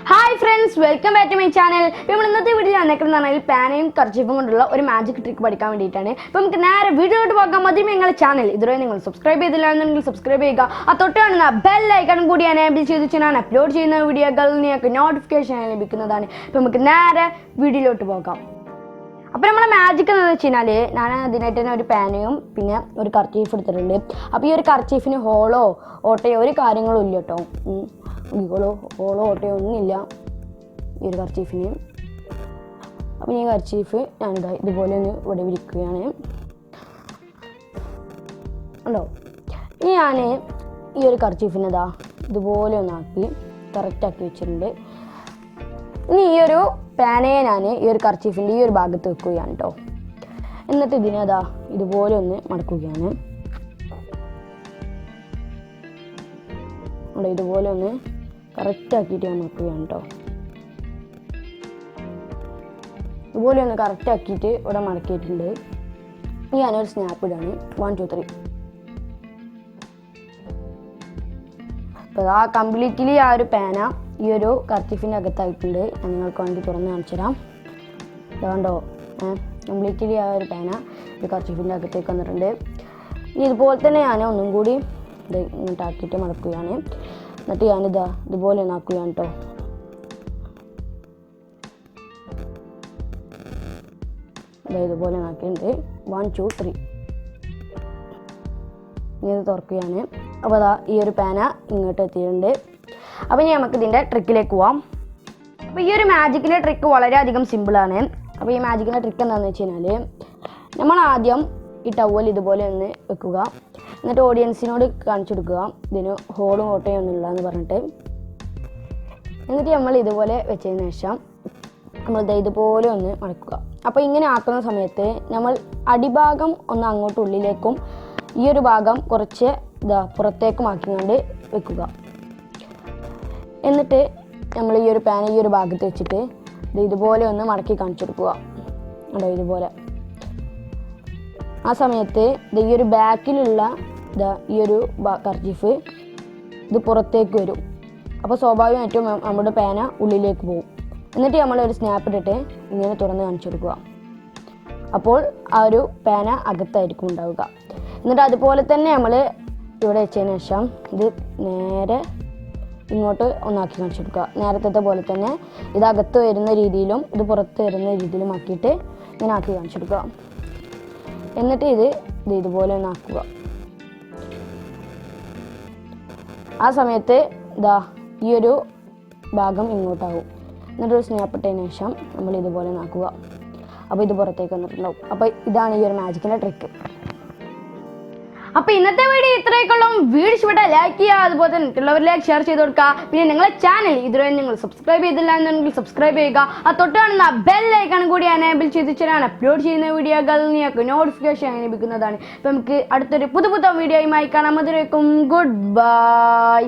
Hi friends, welcome back to my channel. We will not video pan and karchief or magic trick channel. Subscribe subscribe bell icon upload video notification video അപ്പോൾ നമ്മൾ magic എന്ന് വെച്ചാൽ ഞാൻ അതിനായിട്ട് തന്നെ ഒരു പാനയും പിന്നെ ഒരു കർച്ചീഫ് എടുത്തിട്ടുണ്ട്. അപ്പോൾ ഈ ഒരു കർച്ചീഫിന് ഹോളോ ഓട്ടയോ ഒരു കാര്യങ്ങളും ഇല്ല കേട്ടോ. ഹോളോ ഓട്ടയോ ഒന്നുമില്ല ഈ ഒരു കർച്ചീഫിന്. അപ്പോൾ ഈ കർച്ചീഫ് ഞാനിതാ ഇതുപോലെ ഒന്ന് ഇവിടെ വിരിക്കുകയാണ്. ഉണ്ടോ? ഇനി ഞാൻ ഈ ഒരു കർച്ചീഫിനെതാ ഇതുപോലെ ഒന്നാക്കി കറക്റ്റാക്കി വെച്ചിട്ടുണ്ട്. ഇനി ഈ ഒരു പാനയെ ഞാൻ ഈ ഒരു കർച്ചീഫിൻ്റെ ഈ ഒരു ഭാഗത്ത് വെക്കുകയാണ് കേട്ടോ. എന്നിട്ട് ഇതിനതാ ഇതുപോലെ ഒന്ന് മടക്കുകയാണ്. ഇതുപോലെ ഒന്ന് കറക്റ്റാക്കിയിട്ട് ഞാൻ മടക്കുകയാണ് കേട്ടോ. ഇതുപോലെ ഒന്ന് കറക്റ്റാക്കിയിട്ട് ഇവിടെ മടക്കിയിട്ടുണ്ട്. ഇനി ഞാനൊരു സ്നാപ്പ് ഇടാണ്. 1 2 3. അപ്പോൾ ആ കംപ്ലീറ്റ്ലി ആ ഒരു പാന ഈ ഒരു കർച്ചീഫിൻ്റെ അകത്തായിട്ടുണ്ട്. ഞാൻ നിങ്ങൾക്ക് വേണ്ടി തുറന്ന് കാണിച്ചു തരാം. അതുകൊണ്ടോ കംപ്ലീറ്റ്ലി ആ ഒരു പാന ഈ കർച്ചീഫിൻ്റെ അകത്തേക്ക് വന്നിട്ടുണ്ട്. ഇനി ഇതുപോലെ തന്നെ ഞാൻ ഒന്നും കൂടി ഇത് ഇങ്ങോട്ടാക്കിയിട്ട് മടക്കുകയാണ്. എന്നിട്ട് ഞാനിതാ ഇതുപോലെ ഒന്നാക്കുകയാണ് കേട്ടോ. ഇതുപോലെ ആക്കിയിട്ടുണ്ട്. 1 2 3. ഇനി ഇത് തുറക്കുകയാണ്. അപ്പോൾ അതാ ഈ ഒരു പാന ഇങ്ങോട്ട് എത്തിയിട്ടുണ്ട്. അപ്പോൾ ഇനി നമുക്ക് ഇതിൻ്റെ ട്രിക്കിലേക്ക് പോവാം. അപ്പോൾ ഈ ഒരു മാജിക്കിൻ്റെ ട്രിക്ക് വളരെയധികം സിമ്പിളാണ്. അപ്പോൾ ഈ മാജിക്കിൻ്റെ ട്രിക്ക് എന്താണെന്ന് വെച്ച് കഴിഞ്ഞാൽ നമ്മൾ ആദ്യം ഈ ടവൽ ഇതുപോലെ ഒന്ന് വെക്കുക. എന്നിട്ട് ഓഡിയൻസിനോട് കാണിച്ചു കൊടുക്കുക ഇതിന് ഹോളും ഓട്ടയും ഒന്നുമില്ല എന്ന് പറഞ്ഞിട്ട്. എന്നിട്ട് നമ്മൾ ഇതുപോലെ വെച്ചതിന് ശേഷം നമ്മൾ ഇതുപോലെ ഒന്ന് മടക്കുക. അപ്പോൾ ഇങ്ങനെ ആക്കുന്ന സമയത്ത് നമ്മൾ അടിഭാഗം ഒന്ന് അങ്ങോട്ട് ഉള്ളിലേക്കും ഈ ഒരു ഭാഗം കുറച്ച് പുറത്തേക്കും ആക്കിക്കൊണ്ട് വെക്കുക. എന്നിട്ട് നമ്മൾ ഈ ഒരു പാൻ ഈ ഒരു ഭാഗത്ത് വെച്ചിട്ട് ഇതുപോലെ ഒന്ന് മടക്കി കാണിച്ചു കൊടുക്കുക. ഇതുപോലെ ആ സമയത്ത് ഈ ഒരു ബാക്കിലുള്ള ഈ ഒരു കർച്ചീഫ് ഇത് പുറത്തേക്ക് വരും. അപ്പോൾ സ്വാഭാവികമായിട്ടും നമ്മുടെ പാന ഉള്ളിലേക്ക് പോകും. എന്നിട്ട് നമ്മൾ ഒരു സ്നാപ്പ് ഇട്ടിട്ട് ഇങ്ങനെ തുറന്ന് കാണിച്ചു കൊടുക്കുക. അപ്പോൾ ആ ഒരു പാന അകത്തായിരിക്കും ഉണ്ടാവുക. എന്നിട്ട് അതുപോലെ തന്നെ നമ്മൾ ഇവിടെ വെച്ചതിന് ശേഷം ഇത് നേരെ ഇങ്ങോട്ട് ഒന്നാക്കി കാണിച്ചു കൊടുക്കുക. നേരത്തെ പോലെ തന്നെ ഇത് അകത്ത് വരുന്ന രീതിയിലും ഇത് പുറത്ത് വരുന്ന രീതിയിലും ആക്കിയിട്ട് ഇങ്ങനെ ആക്കി കാണിച്ചു കൊടുക്കുക. എന്നിട്ട് ഇത് ഇതുപോലെ ഒന്നാക്കുക. ആ സമയത്ത് ഈ ഒരു ഭാഗം ഇങ്ങോട്ടാവും. എന്നിട്ടൊരു സ്നാപ്പ് ഇട്ടതിന് ശേഷം നമ്മൾ ഇതുപോലെ ഒന്നാക്കുക. അപ്പോൾ ഇത് പുറത്തേക്ക് വന്നിട്ടുണ്ടാവും. അപ്പോൾ ഇതാണ് ഈ ഒരു മാജിക്കിൻ്റെ ട്രിക്ക്. അപ്പോൾ ഇന്നത്തെ വീഡിയോ ഇത്രയൊക്കെയുള്ള. വീഡിയോ ഇഷ്ടപ്പെട്ടാൽ ലൈക്ക് ചെയ്യുക, അതുപോലെ തന്നെ മറ്റുള്ളവരിലേക്ക് ഷെയർ ചെയ്ത് കൊടുക്കുക. പിന്നെ നിങ്ങളെ ചാനൽ ഇതുവരെ നിങ്ങൾ സബ്സ്ക്രൈബ് ചെയ്തില്ല എന്നുണ്ടെങ്കിൽ സബ്സ്ക്രൈബ് ചെയ്യുക. ആ തൊട്ട് കാണുന്ന ബെൽ ഐക്കൺ കൂടി എനേബിൾ ചെയ്ത് വെച്ചാൽ അപ്ലോഡ് ചെയ്യുന്ന വീഡിയോകൾ നിങ്ങൾക്ക് നോട്ടിഫിക്കേഷൻ ലഭിക്കുന്നതാണ്. അപ്പോൾ നമുക്ക് അടുത്തൊരു പുതിയ വീഡിയോയുമായി കാണാം. അതുവരേക്കും ഗുഡ് ബൈ.